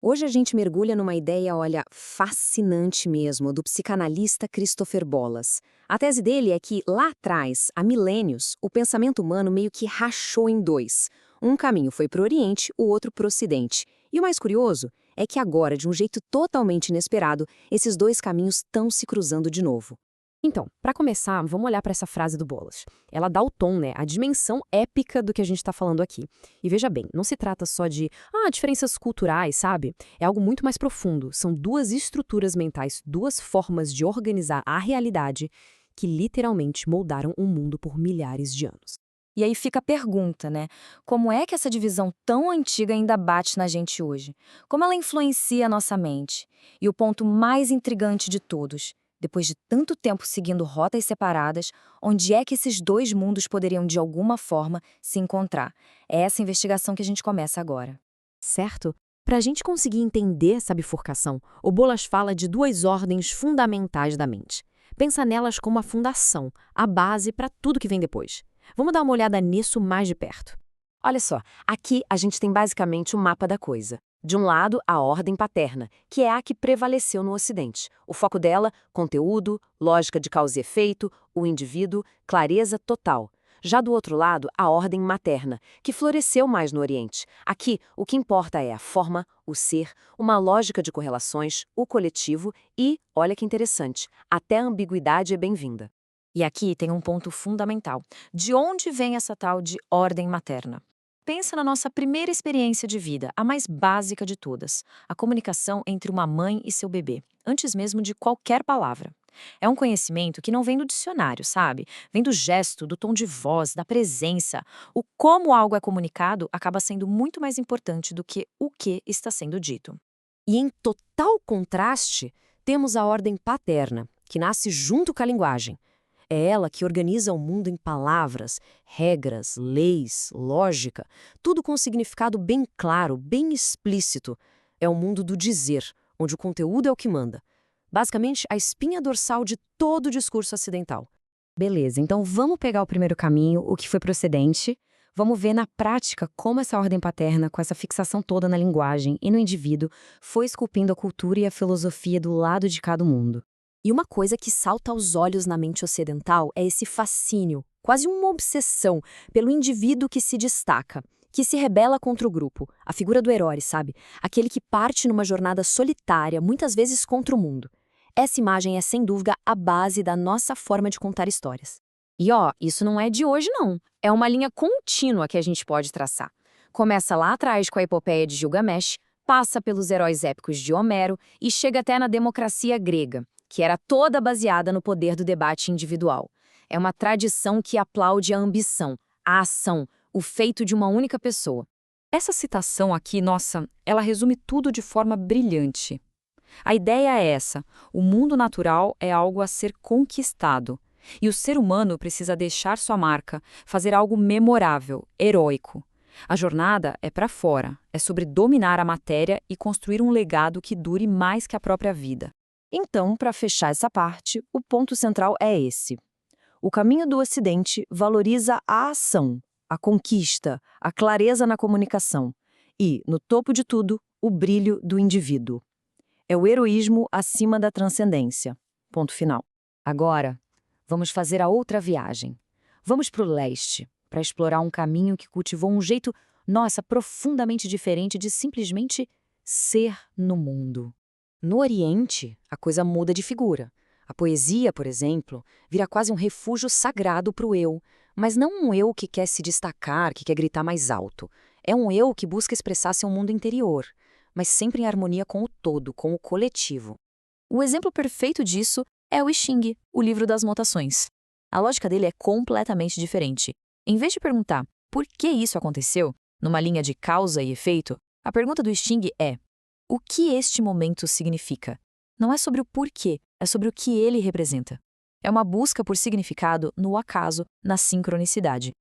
Hoje a gente mergulha numa ideia, olha, fascinante mesmo, do psicanalista Christopher Bollas. A tese dele é que, lá atrás, há milênios, o pensamento humano meio que rachou em dois. Um caminho foi para o Oriente, o outro para o Ocidente. E o mais curioso é que agora, de um jeito totalmente inesperado, esses dois caminhos estão se cruzando de novo. Então, para começar, vamos olhar para essa frase do Bolas. Ela dá o tom, né, a dimensão épica do que a gente está falando aqui. E veja bem, não se trata só de, diferenças culturais, sabe? É algo muito mais profundo. São duas estruturas mentais, duas formas de organizar a realidade que literalmente moldaram o mundo por milhares de anos. E aí fica a pergunta, né? Como é que essa divisão tão antiga ainda bate na gente hoje? Como ela influencia a nossa mente? E o ponto mais intrigante de todos, depois de tanto tempo seguindo rotas separadas, onde é que esses dois mundos poderiam de alguma forma se encontrar? É essa investigação que a gente começa agora. Certo? Para a gente conseguir entender essa bifurcação, o Bolas fala de duas ordens fundamentais da mente. Pensa nelas como a fundação, a base para tudo que vem depois. Vamos dar uma olhada nisso mais de perto. Olha só, aqui a gente tem basicamente o mapa da coisa. De um lado, a ordem paterna, que é a que prevaleceu no Ocidente. O foco dela, conteúdo, lógica de causa e efeito, o indivíduo, clareza total. Já do outro lado, a ordem materna, que floresceu mais no Oriente. Aqui, o que importa é a forma, o ser, uma lógica de correlações, o coletivo e, olha que interessante, até a ambiguidade é bem-vinda. E aqui tem um ponto fundamental. De onde vem essa tal de ordem materna? Pensa na nossa primeira experiência de vida, a mais básica de todas, a comunicação entre uma mãe e seu bebê, antes mesmo de qualquer palavra. É um conhecimento que não vem do dicionário, sabe? Vem do gesto, do tom de voz, da presença. O como algo é comunicado acaba sendo muito mais importante do que o que está sendo dito. E em total contraste, temos a ordem paterna, que nasce junto com a linguagem. É ela que organiza o mundo em palavras, regras, leis, lógica, tudo com um significado bem claro, bem explícito. É o mundo do dizer, onde o conteúdo é o que manda. Basicamente, a espinha dorsal de todo o discurso ocidental. Beleza, então vamos pegar o primeiro caminho, o que foi procedente. Vamos ver na prática como essa ordem paterna, com essa fixação toda na linguagem e no indivíduo, foi esculpindo a cultura e a filosofia do lado de cada mundo. E uma coisa que salta aos olhos na mente ocidental é esse fascínio, quase uma obsessão, pelo indivíduo que se destaca, que se rebela contra o grupo, a figura do herói, sabe? Aquele que parte numa jornada solitária, muitas vezes contra o mundo. Essa imagem é, sem dúvida, a base da nossa forma de contar histórias. E ó, isso não é de hoje não. É uma linha contínua que a gente pode traçar. Começa lá atrás com a epopeia de Gilgamesh, passa pelos heróis épicos de Homero e chega até na democracia grega, que era toda baseada no poder do debate individual. É uma tradição que aplaude a ambição, a ação, o feito de uma única pessoa. Essa citação aqui, nossa, ela resume tudo de forma brilhante. A ideia é essa: o mundo natural é algo a ser conquistado. E o ser humano precisa deixar sua marca, fazer algo memorável, heróico. A jornada é para fora, é sobre dominar a matéria e construir um legado que dure mais que a própria vida. Então, para fechar essa parte, o ponto central é esse. O caminho do Ocidente valoriza a ação, a conquista, a clareza na comunicação e, no topo de tudo, o brilho do indivíduo. É o heroísmo acima da transcendência. Ponto final. Agora, vamos fazer a outra viagem. Vamos para o leste, para explorar um caminho que cultivou um jeito, nossa, profundamente diferente de simplesmente ser no mundo. No Oriente, a coisa muda de figura. A poesia, por exemplo, vira quase um refúgio sagrado para o eu, mas não um eu que quer se destacar, que quer gritar mais alto. É um eu que busca expressar seu mundo interior, mas sempre em harmonia com o todo, com o coletivo. O exemplo perfeito disso é o I Ching, o livro das mutações. A lógica dele é completamente diferente. Em vez de perguntar por que isso aconteceu, numa linha de causa e efeito, a pergunta do I Ching é: o que este momento significa? Não é sobre o porquê, é sobre o que ele representa. É uma busca por significado no acaso, na sincronicidade.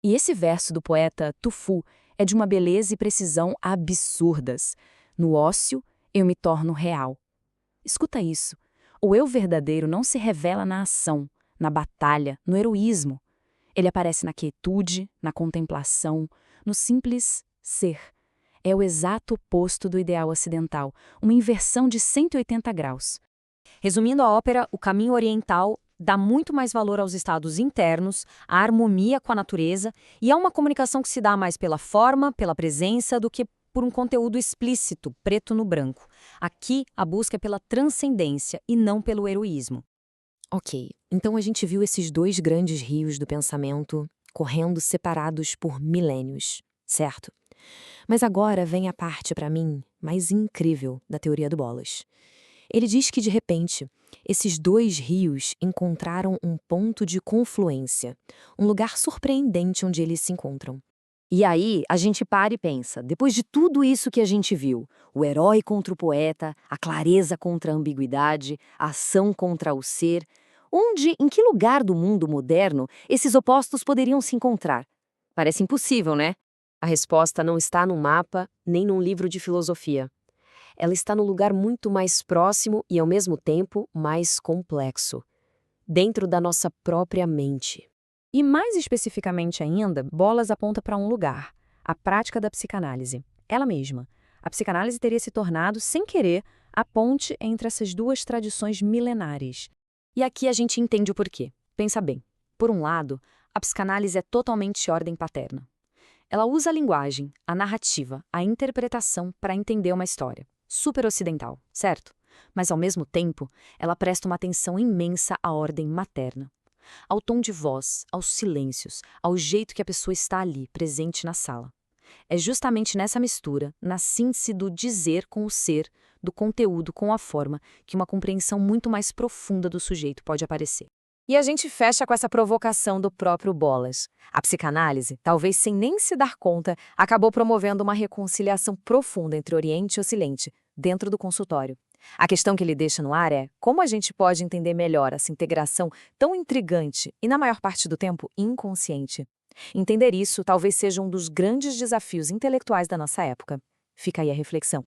E esse verso do poeta Tu Fu é de uma beleza e precisão absurdas. No ócio, eu me torno real. Escuta isso. O eu verdadeiro não se revela na ação, na batalha, no heroísmo. Ele aparece na quietude, na contemplação, no simples ser. É o exato oposto do ideal ocidental, uma inversão de 180 graus. Resumindo a ópera, o caminho oriental dá muito mais valor aos estados internos, à harmonia com a natureza e a uma comunicação que se dá mais pela forma, pela presença, do que por um conteúdo explícito, preto no branco. Aqui, a busca é pela transcendência e não pelo heroísmo. Ok, então a gente viu esses dois grandes rios do pensamento correndo separados por milênios, certo? Mas agora vem a parte, para mim, mais incrível da teoria do Bolas. Ele diz que, de repente, esses dois rios encontraram um ponto de confluência, um lugar surpreendente onde eles se encontram. E aí, a gente para e pensa, depois de tudo isso que a gente viu, o herói contra o poeta, a clareza contra a ambiguidade, a ação contra o ser, em que lugar do mundo moderno esses opostos poderiam se encontrar? Parece impossível, né? A resposta não está num mapa, nem num livro de filosofia. Ela está num lugar muito mais próximo e, ao mesmo tempo, mais complexo. Dentro da nossa própria mente. E mais especificamente ainda, Bolas aponta para um lugar, a prática da psicanálise, ela mesma. A psicanálise teria se tornado, sem querer, a ponte entre essas duas tradições milenares. E aqui a gente entende o porquê. Pensa bem. Por um lado, a psicanálise é totalmente ordem paterna. Ela usa a linguagem, a narrativa, a interpretação para entender uma história. Super ocidental, certo? Mas, ao mesmo tempo, ela presta uma atenção imensa à ordem materna. Ao tom de voz, aos silêncios, ao jeito que a pessoa está ali, presente na sala. É justamente nessa mistura, na síntese do dizer com o ser, do conteúdo com a forma, que uma compreensão muito mais profunda do sujeito pode aparecer. E a gente fecha com essa provocação do próprio Bolas. A psicanálise, talvez sem nem se dar conta, acabou promovendo uma reconciliação profunda entre Oriente e Ocidente, dentro do consultório. A questão que ele deixa no ar é como a gente pode entender melhor essa integração tão intrigante e, na maior parte do tempo, inconsciente. Entender isso talvez seja um dos grandes desafios intelectuais da nossa época. Fica aí a reflexão.